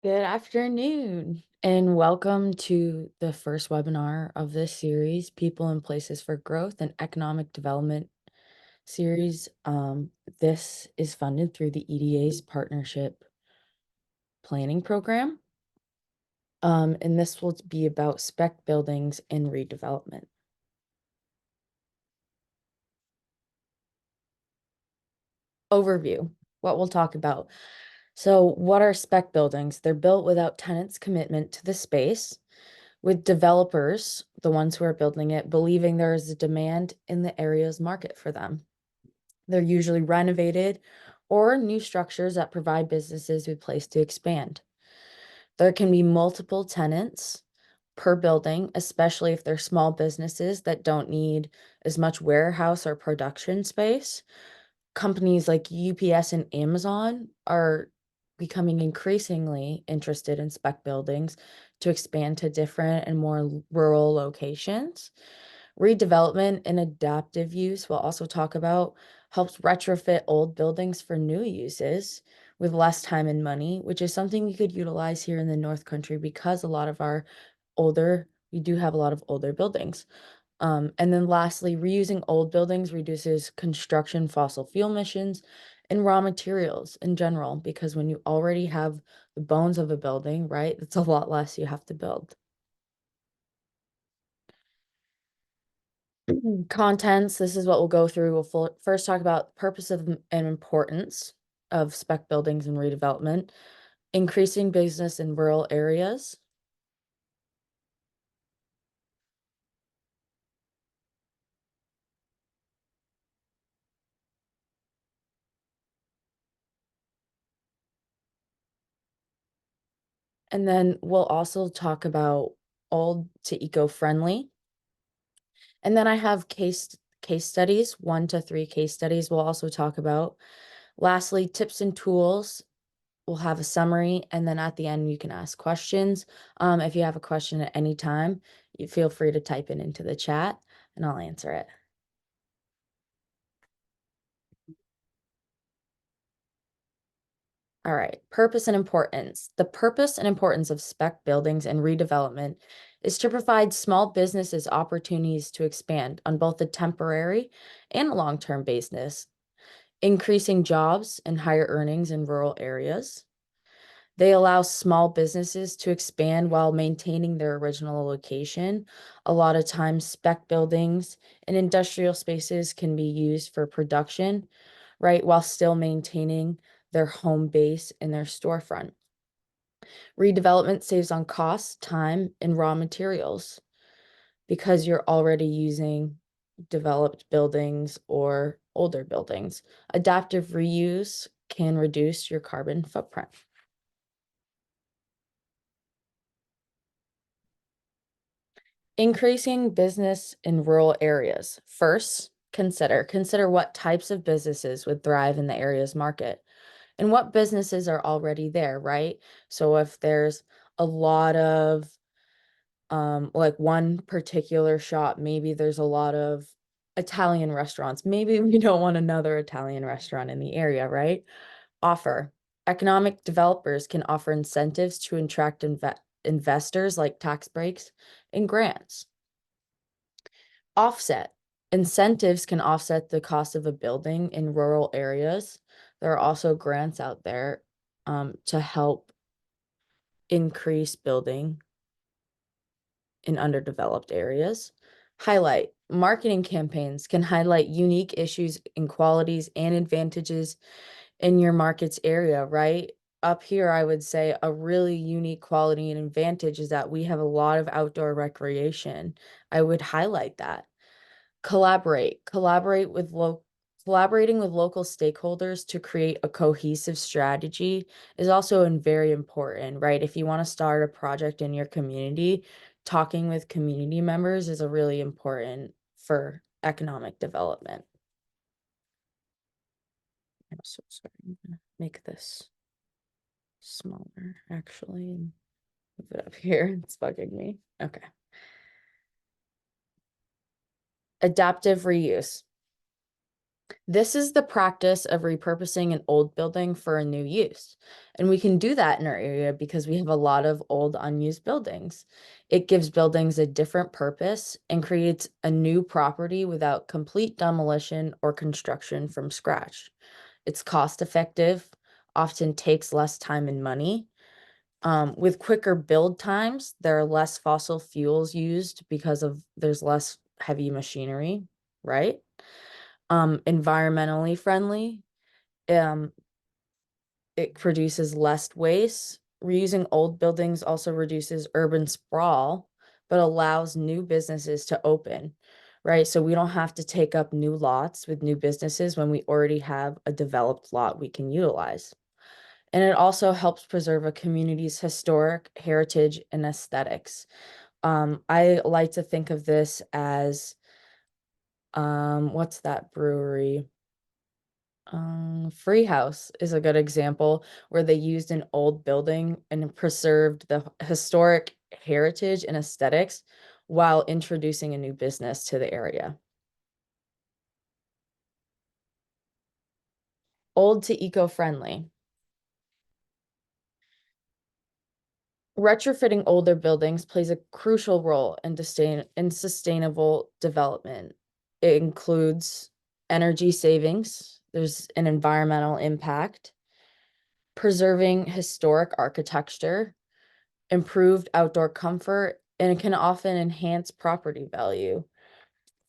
Good afternoon, and welcome to the first webinar of this series, People and Places for Growth and Economic Development series. This is funded through the EDA's Partnership Planning Program. And this will be about spec buildings and redevelopment. Overview, what we'll talk about. So what are spec buildings? They're built without tenants' commitment to the space, with developers, the ones who are building it, believing there is a demand in the area's market for them. They're usually renovated or new structures that provide businesses with place to expand. There can be multiple tenants per building, especially if they're small businesses that don't need as much warehouse or production space. Companies like UPS and Amazon are becoming increasingly interested in spec buildings to expand to different and more rural locations. Redevelopment and adaptive use, we'll also talk about, helps retrofit old buildings for new uses with less time and money, which is something we could utilize here in the North Country because we do have a lot of older buildings. And then lastly, reusing old buildings reduces construction fossil fuel emissions and raw materials in general, because when you already have the bones of a building, right, it's a lot less you have to build. Contents, this is what we'll go through. We'll first talk about purpose of and importance of spec buildings and redevelopment, increasing business in rural areas, and then we'll also talk about old to eco-friendly. And then I have case studies, 1 to 3 case studies we'll also talk about. Lastly, tips and tools. We'll have a summary, and then at the end you can ask questions. If you have a question at any time, you feel free to type it into the chat and I'll answer it. All right, purpose and importance. The purpose and importance of spec buildings and redevelopment is to provide small businesses opportunities to expand on both a temporary and long-term basis, increasing jobs and higher earnings in rural areas. They allow small businesses to expand while maintaining their original location. A lot of times, spec buildings and industrial spaces can be used for production, right, while still maintaining their home base and their storefront. Redevelopment saves on cost, time, and raw materials because you're already using developed buildings or older buildings. Adaptive reuse can reduce your carbon footprint. Increasing business in rural areas. First, consider what types of businesses would thrive in the area's market and what businesses are already there, right? So if there's a lot of like one particular shop, maybe there's a lot of Italian restaurants. Maybe we don't want another Italian restaurant in the area, right? Offer. Economic developers can offer incentives to attract investors like tax breaks and grants. Offset. Incentives can offset the cost of a building in rural areas. There are also grants out there to help increase building in underdeveloped areas. Highlight. Marketing campaigns can highlight unique issues, inequalities, and advantages in your market's area, right? Up here, I would say a really unique quality and advantage is that we have a lot of outdoor recreation. I would highlight that. Collaborating with local stakeholders to create a cohesive strategy is also very important, right? If you want to start a project in your community, talking with community members is a really important for economic development. I'm so sorry. I'm gonna make this smaller actually and move it up here. It's bugging me. Okay. Adaptive reuse. This is the practice of repurposing an old building for a new use. And we can do that in our area because we have a lot of old unused buildings. It gives buildings a different purpose and creates a new property without complete demolition or construction from scratch. It's cost effective, often takes less time and money. With quicker build times, there are less fossil fuels used because of there's less heavy machinery, right? Environmentally friendly. Um, it produces less waste. Reusing old buildings also reduces urban sprawl, but allows new businesses to open, right? So we don't have to take up new lots with new businesses when we already have a developed lot we can utilize. And it also helps preserve a community's historic heritage and aesthetics. I like to think of this as what's that brewery? Free House is a good example where they used an old building and preserved the historic heritage and aesthetics while introducing a new business to the area. Old to eco-friendly. Retrofitting older buildings plays a crucial role in sustainable development. It includes energy savings, there's an environmental impact, preserving historic architecture, improved outdoor comfort, and it can often enhance property value.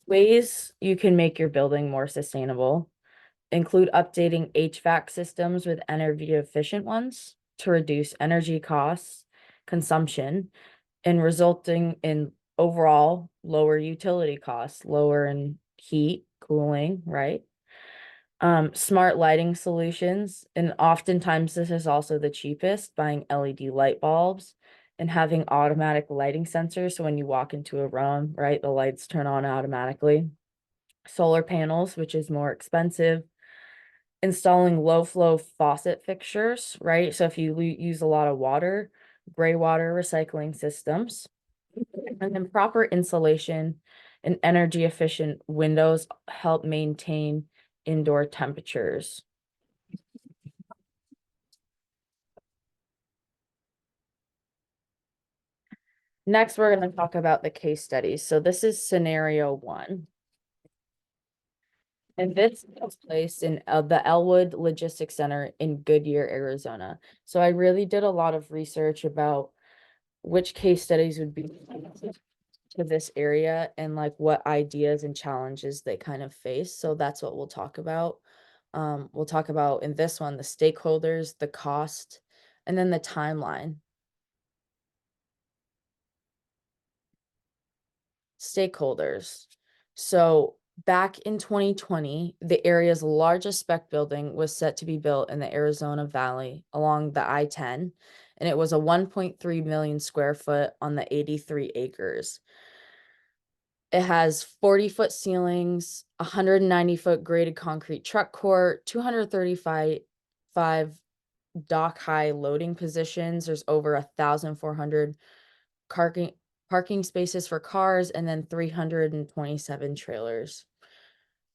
Ways you can make your building more sustainable include updating HVAC systems with energy efficient ones to reduce energy costs, consumption, and resulting in overall lower utility costs, lower in heat, cooling, right? Smart lighting solutions, and oftentimes this is also the cheapest, buying LED light bulbs and having automatic lighting sensors. So when you walk into a room, right, the lights turn on automatically. Solar panels, which is more expensive. Installing low flow faucet fixtures, right? So if you use a lot of water, gray water recycling systems, and then proper insulation and energy efficient windows help maintain indoor temperatures. Next, we're going to talk about the case studies. So this is scenario one. And this takes place in the Elwood Logistics Center in Goodyear, Arizona. So I really did a lot of research about which case studies would be to this area and like what ideas and challenges they kind of face. So that's what we'll talk about. We'll talk about in this one, the stakeholders, the cost, and then the timeline. Stakeholders. So back in 2020, the area's largest spec building was set to be built in the Arizona Valley along the I-10, and it was a 1.3 million square foot on the 83 acres. It has 40-foot ceilings, 190-foot graded concrete truck court, 235 dock high loading positions. There's over 1,400 parking parking spaces for cars, and then 327 trailers.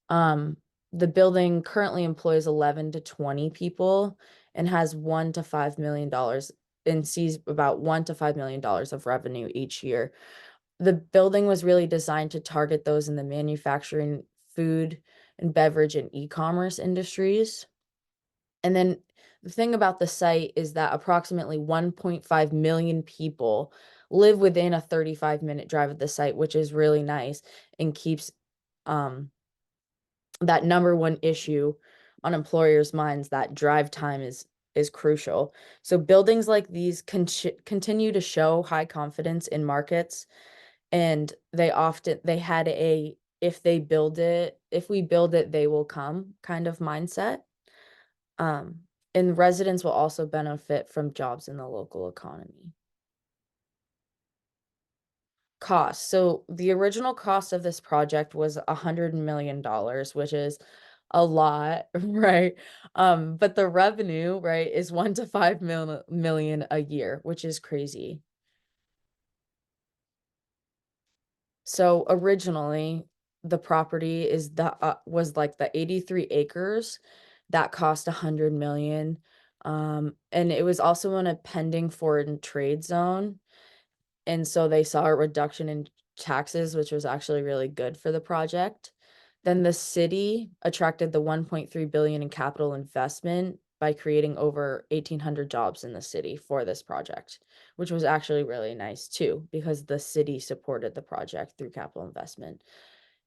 Um, the building currently employs 11 to 20 people and has $1 to $5 million and sees about $1 to $5 million of revenue each year. The building was really designed to target those in the manufacturing, food, and beverage and e-commerce industries. And then the thing about the site is that approximately 1.5 million people live within a 35-minute drive of the site, which is really nice and keeps um, that number one issue on employers' minds, that drive time is crucial. So buildings like these continue to show high confidence in markets, and they had a if we build it, they will come kind of mindset. Um, and residents will also benefit from jobs in the local economy. Cost. So the original cost of this project was $100 million, which is a lot, right? But the revenue, right, is 1 to 5 million a year, which is crazy. So originally, the property is the was like the 83 acres that cost 100 million. And it was also in a pending foreign trade zone. And so they saw a reduction in taxes, which was actually really good for the project. Then the city attracted the 1.3 billion in capital investment by creating over 1,800 jobs in the city for this project, which was actually really nice too, because the city supported the project through capital investment.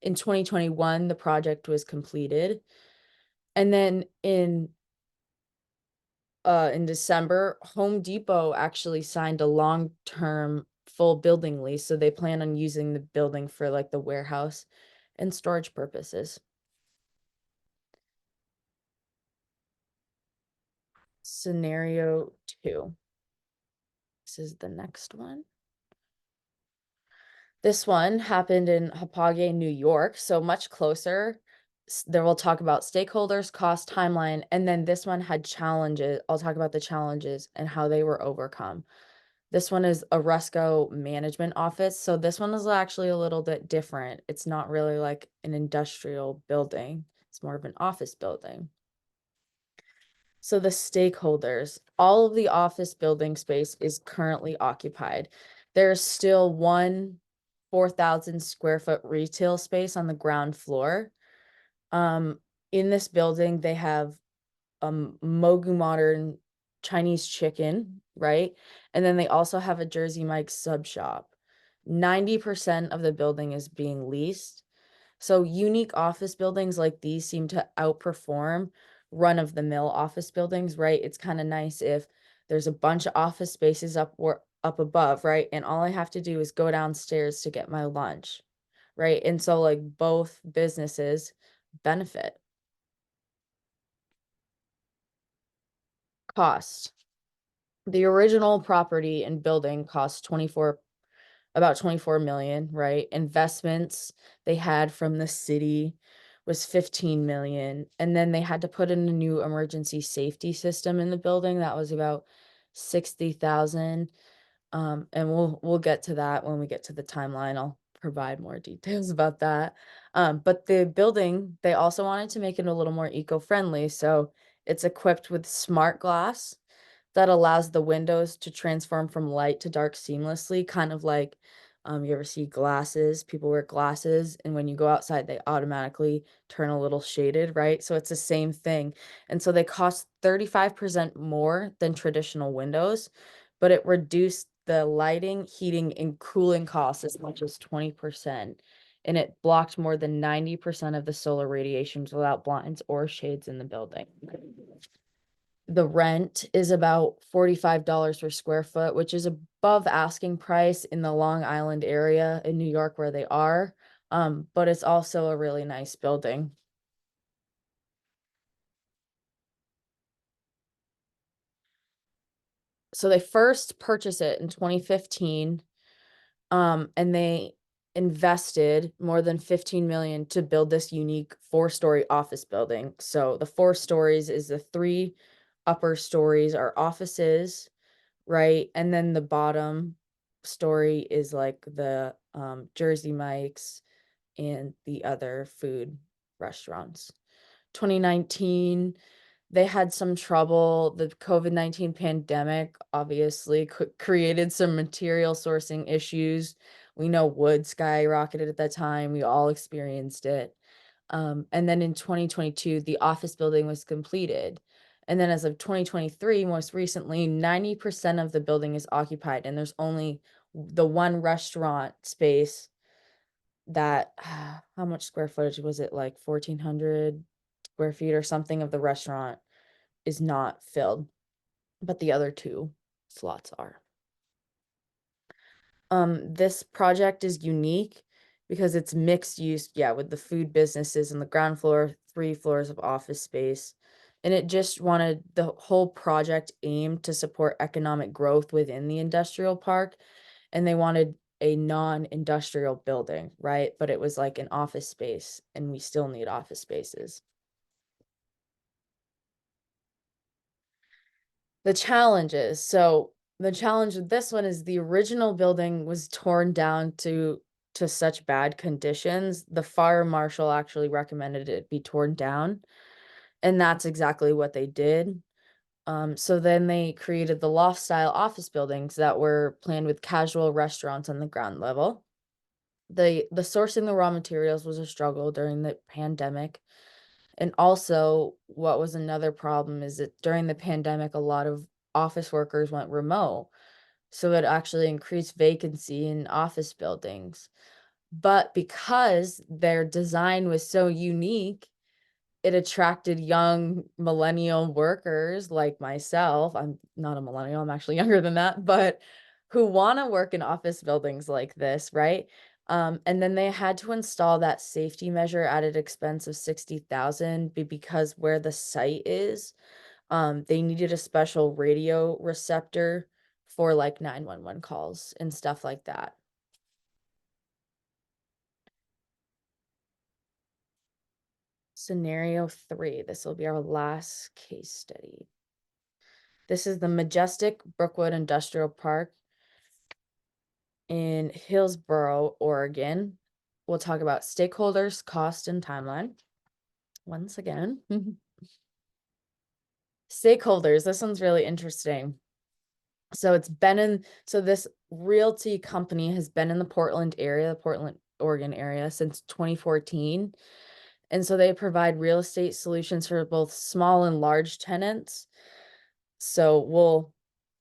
In 2021, the project was completed. And then in December, Home Depot actually signed a long-term full building lease, so they plan on using the building for like the warehouse and storage purposes. Scenario 2. This is the next one. This one happened in Hauppauge, New York, so much closer. There we'll talk about stakeholders, cost, timeline, and then this one had challenges. I'll talk about the challenges and how they were overcome. This one is a Resco management office. So this one is actually a little bit different. It's not really like an industrial building. It's more of an office building. So the stakeholders, all of the office building space is currently occupied. There's still one 4,000 square foot retail space on the ground floor. Um, in this building, they have Mogu Modern Chinese chicken, right? And then they also have a Jersey Mike's sub shop. 90% of the building is being leased. So unique office buildings like these seem to outperform run-of-the-mill office buildings, right? It's kind of nice if there's a bunch of office spaces up or up above, right? And all I have to do is go downstairs to get my lunch, right? And so like both businesses benefit. Cost. The original property and building cost about 24 million, right? Investments they had from the city was 15 million. And then they had to put in a new emergency safety system in the building. That was about 60,000. And we'll get to that when we get to the timeline. I'll provide more details about that. But the building, they also wanted to make it a little more eco-friendly. So it's equipped with smart glass that allows the windows to transform from light to dark seamlessly, kind of like you ever see glasses, people wear glasses, and when you go outside, they automatically turn a little shaded, right? So it's the same thing. And so they cost 35% more than traditional windows, but it reduced the lighting, heating, and cooling costs as much as 20%. And it blocked more than 90% of the solar radiations without blinds or shades in the building. The rent is about $45 per square foot, which is above asking price in the Long Island area in New York where they are. But it's also a really nice building. So they first purchased it in 2015, and they invested more than 15 million to build this unique 4-story office building. So the 4 stories is the 3 upper stories are offices, right? And then the bottom story is like the Jersey Mike's and the other food restaurants. 2019, they had some trouble. The COVID-19 pandemic obviously created some material sourcing issues. We know wood skyrocketed at that time. We all experienced it. And then in 2022, the office building was completed. And then as of 2023, most recently, 90% of the building is occupied, and there's only the one restaurant space that, how much square footage was it? Like 1,400 square feet or something of the restaurant is not filled, but the other 2 slots are. This project is unique because it's mixed use, yeah, with the food businesses on the ground floor, 3 floors of office space. And it just wanted the whole project aimed to support economic growth within the industrial park. And they wanted a non-industrial building, right? But it was like an office space, and we still need office spaces. The challenges. So the challenge with this one is the original building was torn down to to such bad conditions, the fire marshal actually recommended it be torn down. And that's exactly what they did. So then they created the loft style office buildings that were planned with casual restaurants on the ground level. The sourcing the raw materials was a struggle during the pandemic. And also, what was another problem is that during the pandemic, a lot of office workers went remote. So it actually increased vacancy in office buildings. But because their design was so unique, it attracted young millennial workers like myself. I'm not a millennial, I'm actually younger than that, but who want to work in office buildings like this, right? And then they had to install that safety measure at an expense of 60,000 because where the site is, they needed a special radio receptor for like 911 calls and stuff like that. Scenario 3, this will be our last case study. This is the majestic Brookwood Industrial Park in Hillsboro, Oregon. We'll talk about stakeholders, cost, and timeline. Once again. Stakeholders, this one's really interesting. So this realty company has been in the Portland, Oregon area since 2014. And so they provide real estate solutions for both small and large tenants. So we'll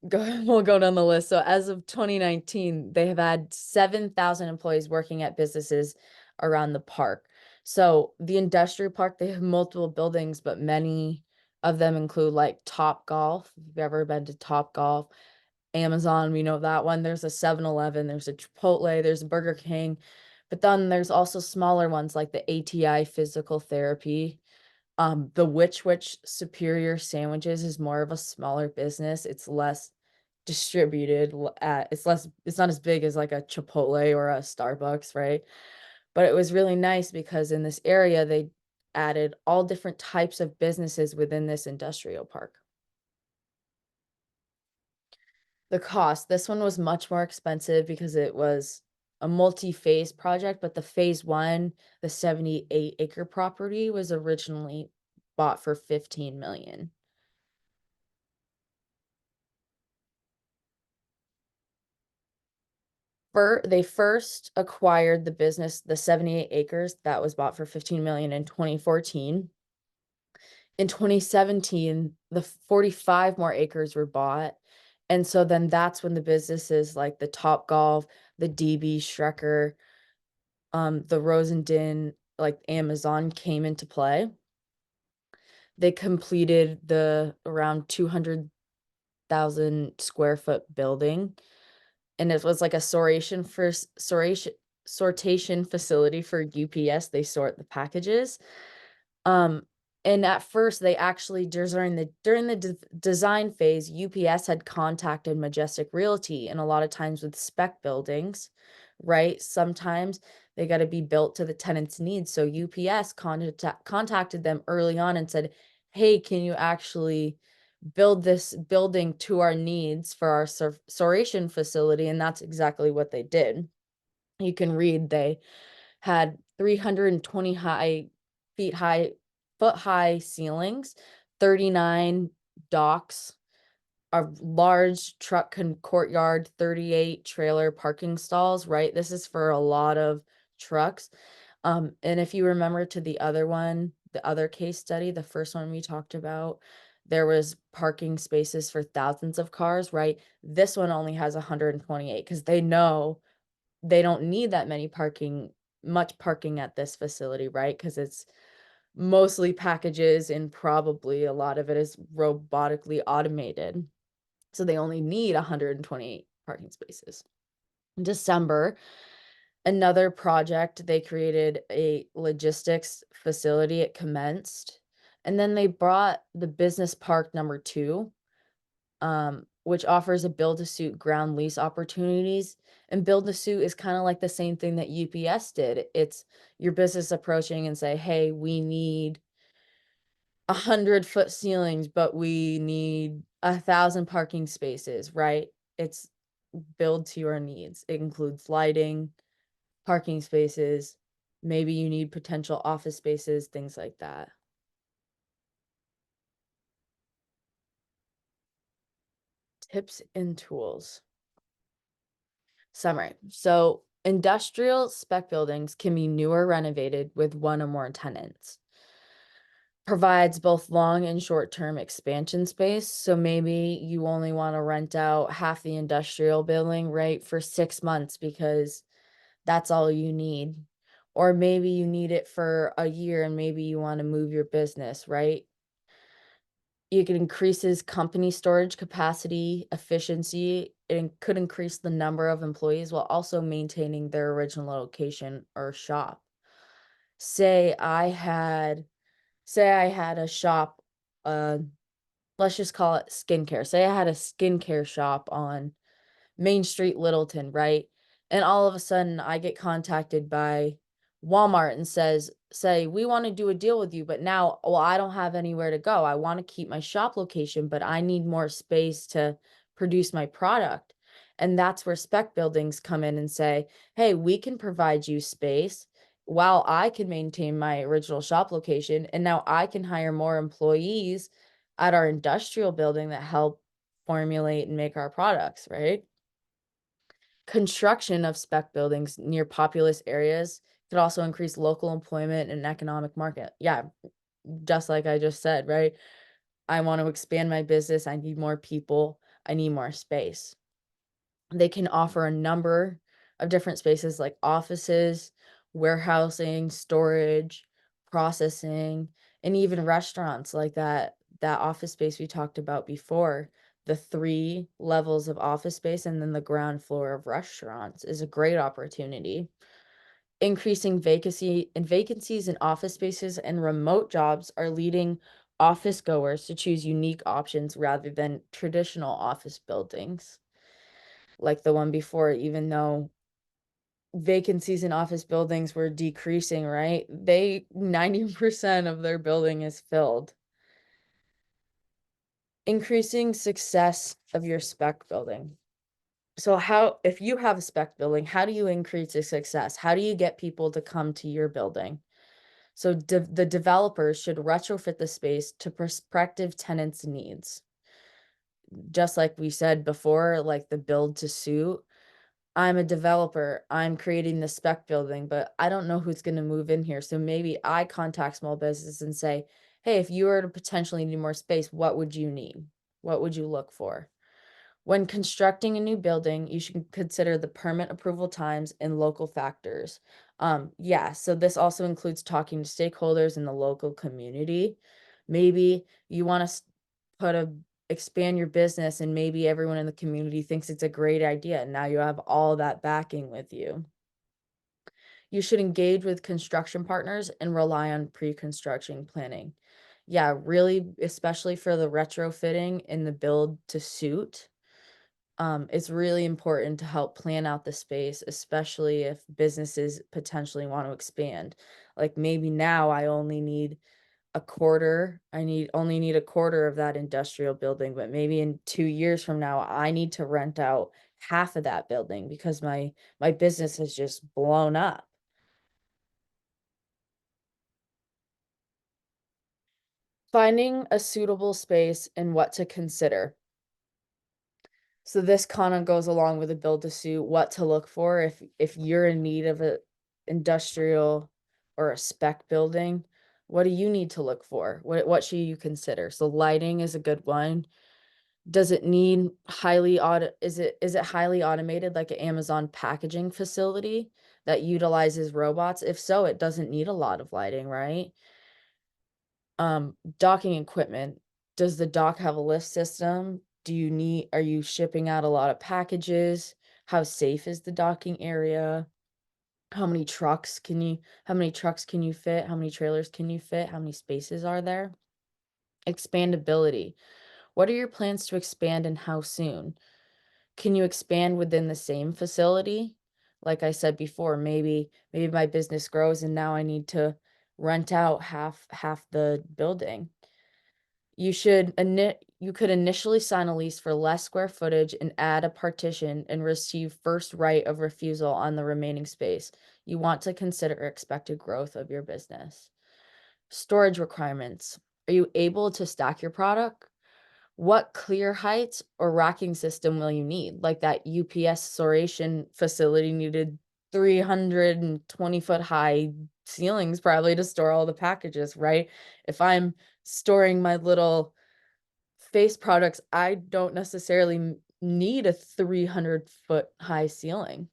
go down the list. So as of 2019, they have had 7,000 employees working at businesses around the park. So the industrial park, they have multiple buildings, but many of them include like Top Golf. If you've ever been to Top Golf, Amazon, we know that one. There's a 7-Eleven, there's a Chipotle, there's a Burger King. But then there's also smaller ones like the ATI Physical Therapy. The Witch Superior Sandwiches is more of a smaller business. It's less distributed at it's not as big as like a Chipotle or a Starbucks, right? But it was really nice because in this area they added all different types of businesses within this industrial park. The cost, this one was much more expensive because it was a multi-phase project, but the phase one, the 78-acre property was originally bought for 15 million. They first acquired the business, the 78 acres that was bought for 15 million in 2014. In 2017, the 45 more acres were bought. And so then that's when the businesses like the Top Golf, the DB Schrecker, the Rosendin, like Amazon came into play. They completed the around 200,000 square foot building, and it was like a sortation facility for UPS. They sort the packages. Um, and at first they actually during the design phase, UPS had contacted Majestic Realty, and a lot of times with spec buildings, right? Sometimes they got to be built to the tenant's needs. So UPS contacted them early on and said, "Hey, can you actually build this building to our needs for our soration facility?" And that's exactly what they did. You can read they had 320 feet high, foot high ceilings, 39 docks, a large courtyard, 38 trailer parking stalls, right? This is for a lot of trucks. And if you remember to the other one, the other case study, the first one we talked about, there was parking spaces for thousands of cars, right? This one only has 128 because they know they don't need that much parking at this facility, right? Because it's mostly packages and probably a lot of it is robotically automated. So they only need 128 parking spaces. In December, another project, they created a logistics facility. It commenced. And then they brought the business park number 2, which offers a build-to-suit ground lease opportunities. And build-to-suit is kind of like the same thing that UPS did. It's your business approaching and say, "Hey, we need 100-foot ceilings, but we need 1,000 parking spaces," right? It's build to your needs. It includes lighting, parking spaces, maybe you need potential office spaces, things like that. Tips and tools. Summary. So industrial spec buildings can be new or renovated with one or more tenants. Provides both long and short-term expansion space. So maybe you only want to rent out half the industrial building, right, for 6 months because that's all you need. Or maybe you need it for a year and maybe you want to move your business, right? It increases company storage capacity, efficiency. It could increase the number of employees while also maintaining their original location or shop. Say I had, say I had a shop, uh, let's just call it skincare. Say I had a skincare shop on Main Street, Littleton, right? And all of a sudden I get contacted by Walmart and say, we want to do a deal with you, but now, well, I don't have anywhere to go. I want to keep my shop location, but I need more space to produce my product. And that's where spec buildings come in and say, hey, we can provide you space while I can maintain my original shop location. And now I can hire more employees at our industrial building that help formulate and make our products, right? Construction of spec buildings near populous areas could also increase local employment and economic market. Yeah, just like I just said, right? I want to expand my business. I need more people. I need more space. They can offer a number of different spaces like offices, warehousing, storage, processing, and even restaurants like that office space we talked about before. The 3 levels of office space and then the ground floor of restaurants is a great opportunity. Increasing vacancies in office spaces and remote jobs are leading office goers to choose unique options rather than traditional office buildings like the one before, even though vacancies in office buildings were decreasing, right? 90% of their building is filled. Increasing success of your spec building. So if you have a spec building, how do you increase the success? How do you get people to come to your building? So the developers should retrofit the space to prospective tenants' needs. Just like we said before, like the build to suit. I'm a developer. I'm creating the spec building, but I don't know who's going to move in here. So maybe I contact small business and say, hey, if you were to potentially need more space, what would you need? What would you look for? When constructing a new building, you should consider the permit approval times and local factors. Yeah, so this also includes talking to stakeholders in the local community. Maybe you want to expand your business and maybe everyone in the community thinks it's a great idea and now you have all that backing with you. You should engage with construction partners and rely on pre-construction planning. Yeah, really, especially for the retrofitting and the build to suit. It's really important to help plan out the space, especially if businesses potentially want to expand. Like maybe now I only need a quarter, only need a quarter of that industrial building, but maybe in 2 years from now, I need to rent out half of that building because my business has just blown up. Finding a suitable space and what to consider. So this kind of goes along with a build to suit, what to look for if you're in need of a industrial or a spec building, what do you need to look for? What should you consider? So lighting is a good one. Does it need is it highly automated like an Amazon packaging facility that utilizes robots? If so, it doesn't need a lot of lighting, right? Docking equipment. Does the dock have a lift system? Are you shipping out a lot of packages? How safe is the docking area? How many trucks can you fit? How many trailers can you fit? How many spaces are there? Expandability. What are your plans to expand and how soon? Can you expand within the same facility? Like I said before, maybe my business grows and now I need to rent out half the building. You could initially sign a lease for less square footage and add a partition and receive first right of refusal on the remaining space. you want to consider expected growth of your business. Storage requirements. Are you able to stack your product? What clear heights or racking system will you need? Like that UPS storation facility needed 320-foot high ceilings probably to store all the packages, right? If I'm storing my little face products, I don't necessarily need a 300-foot high ceiling.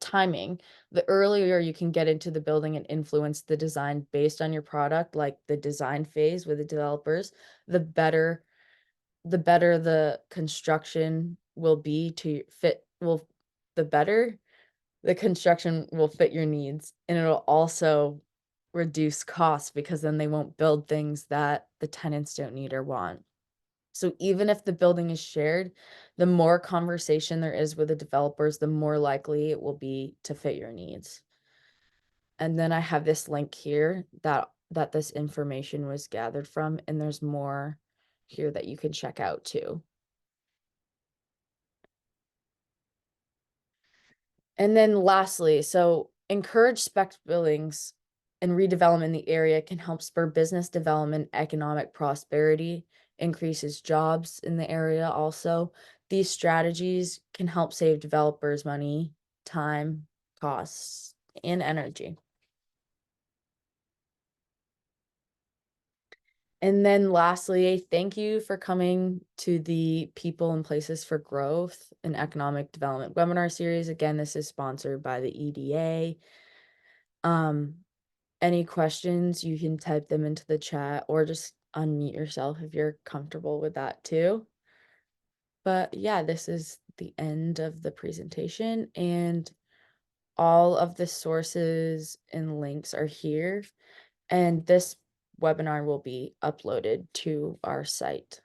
Timing. The earlier you can get into the building and influence the design based on your product, like the design phase with the developers, the better the construction will be to fit will the better the construction will fit your needs, and it'll also reduce costs because then they won't build things that the tenants don't need or want. So even if the building is shared, the more conversation there is with the developers, the more likely it will be to fit your needs. And then I have this link here that this information was gathered from, and there's more here that you can check out too. And then lastly, so encourage spec buildings and redevelopment in the area can help spur business development, economic prosperity, increases jobs in the area also. These strategies can help save developers money, time, costs, and energy. And then lastly, thank you for coming to the People and Places for Growth and Economic Development webinar series. Again, this is sponsored by the EDA. Any questions, you can type them into the chat or just unmute yourself if you're comfortable with that too. But yeah, this is the end of the presentation, and all of the sources and links are here. And this webinar will be uploaded to our site.